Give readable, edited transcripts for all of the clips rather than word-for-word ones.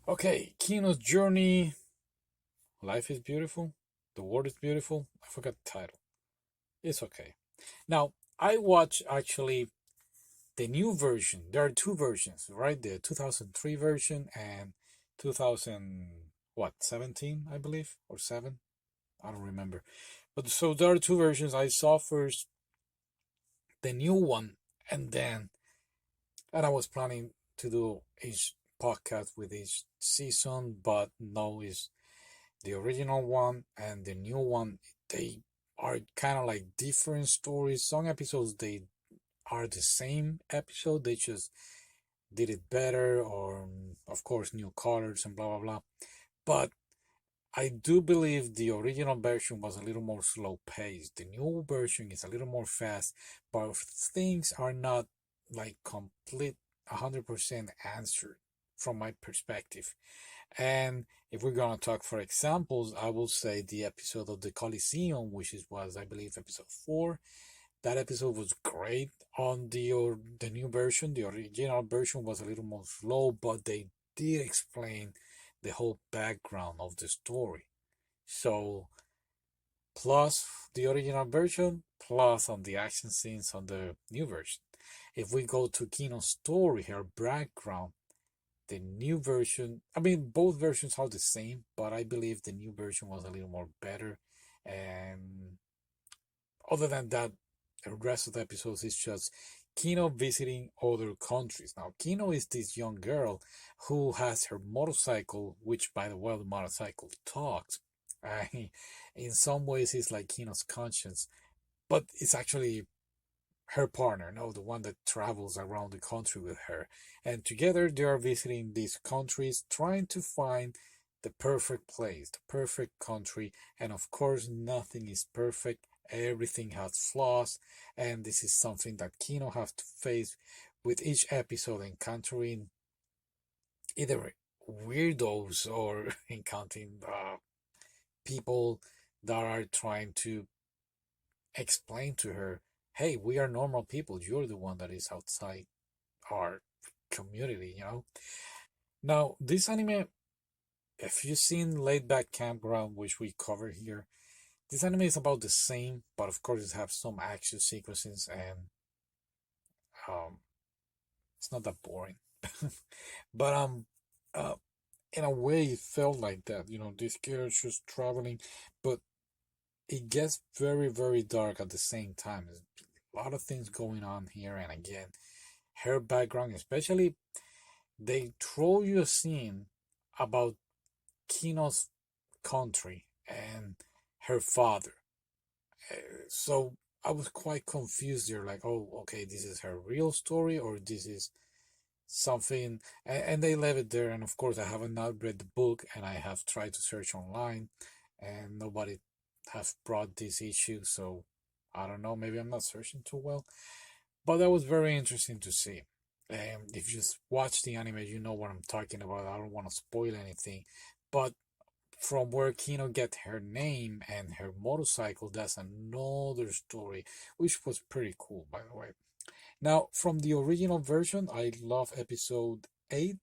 Okay, Kino's journey. Life is beautiful. The world is beautiful. I forgot the title. It's okay. Now, I watch actually the new version. There are two versions, right? The 2003 version and 2000 what 17, I believe, or 7. I don't remember. But so there are two versions. I saw first the new one, and then and I was planning to do each podcast with each season, but no, is the original one and the new one. They are kind of like different stories. Some episodes they are the same episode. They just did it better, or of course new colors and blah blah blah. But I do believe the original version was a little more slow paced. The new version is a little more fast, but things are not like complete 100% answered from my perspective. And if we're gonna talk for examples, I will say the episode of the Coliseum, which was I believe episode 4. That episode was great on the new version. The original version was a little more slow, but they did explain the whole background of the story. So plus the original version, plus on the action scenes on the new version. If we go to Kino's story, her background, the new version, I mean, both versions are the same, but I believe the new version was a little more better. And other than that, the rest of the episodes is just Kino visiting other countries. Now, Kino is this young girl who has her motorcycle, which, by the way, the motorcycle talks. In some ways, it's like Kino's conscience, but it's actually her partner, no, the one that travels around the country with her. And together they are visiting these countries, trying to find the perfect place, the perfect country. And of course, nothing is perfect. Everything has flaws. And this is something that Kino has to face with each episode, encountering either weirdos or encountering people that are trying to explain to her, hey, we are normal people. You're the one that is outside our community. Now, this anime, if you've seen Laid Back Campground, which we cover here, this anime is about the same, but of course it has some action sequences and um, it's not that boring. But uh, in a way, it felt like that. This girl just traveling, but it gets very, very dark at the same time. There's a lot of things going on here, and again, her background, especially they throw you a scene about Kino's country and her father. So I was quite confused there, like, oh, okay, this is her real story, or this is something, and they left it there. And of course, I haven't not read the book, and I have tried to search online, and nobody have brought this issue, so I don't know, maybe I'm not searching too well. But that was very interesting to see. If you just watch the anime, you know what I'm talking about. I don't want to spoil anything. But from where Kino get her name and her motorcycle, that's another story, which was pretty cool, by the way. Now, from the original version, I love episode 8.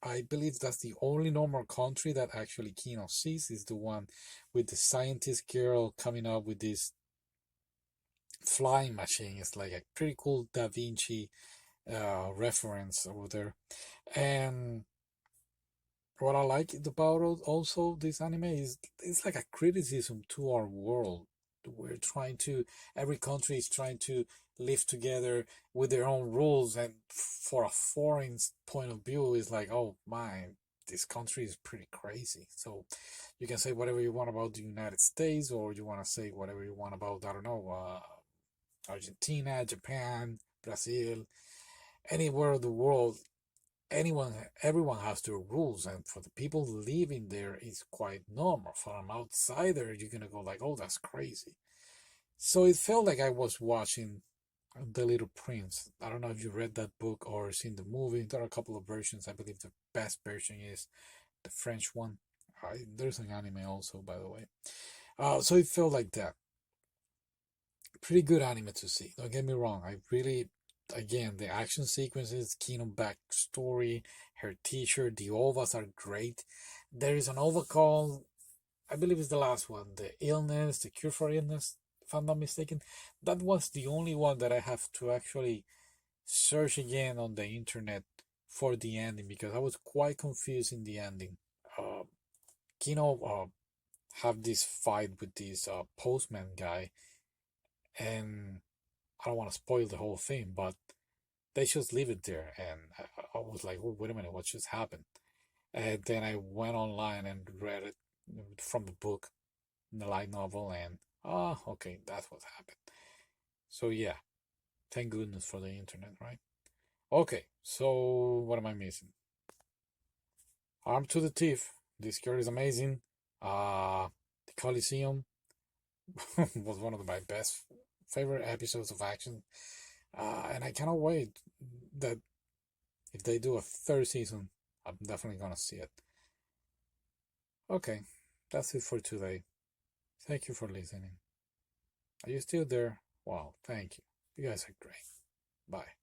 I believe that's the only normal country that actually Kino sees, is the one with the scientist girl coming up with this flying machine. It's like a pretty cool Da Vinci reference over there. And what I like about also this anime is it's like a criticism to our world. We're trying to, every country is trying to live together with their own rules, and for a foreign point of view, is like, oh my, this country is pretty crazy. So you can say whatever you want about the United States, or you want to say whatever you want about, I don't know, Argentina, Japan, Brazil, anywhere in the world. Everyone has their rules, and for the people living there, it's quite normal. For an outsider, you're gonna go like, oh, that's crazy. So it felt like I was watching The Little Prince. I don't know if you read that book or seen the movie. There are a couple of versions. I believe the best version is the French one. There's an anime also, by the way. So it felt like that. Pretty good anime to see. Don't get me wrong. I really again, the action sequences, Kino backstory, her teacher, the ovas are great. There is an ova called, I believe it's the last one, the illness, the cure for illness, if I'm not mistaken. That was the only one that I have to actually search again on the internet for the ending because I was quite confused in the ending. Uh, Kino have this fight with this postman guy, and I don't want to spoil the whole thing, but they just leave it there, and I was like, oh, wait a minute, what just happened? And then I went online and read it from the book, the light novel, and okay, that's what happened. So yeah, thank goodness for the internet, right? Okay, so what am I missing? Armed to the Teeth. This girl is amazing. The Coliseum was one of my best favorite episodes of action. And I cannot wait that if they do a third season, I'm definitely gonna see it. Okay, that's it for today. Thank you for listening. Are you still there? Wow, thank you. You guys are great. Bye.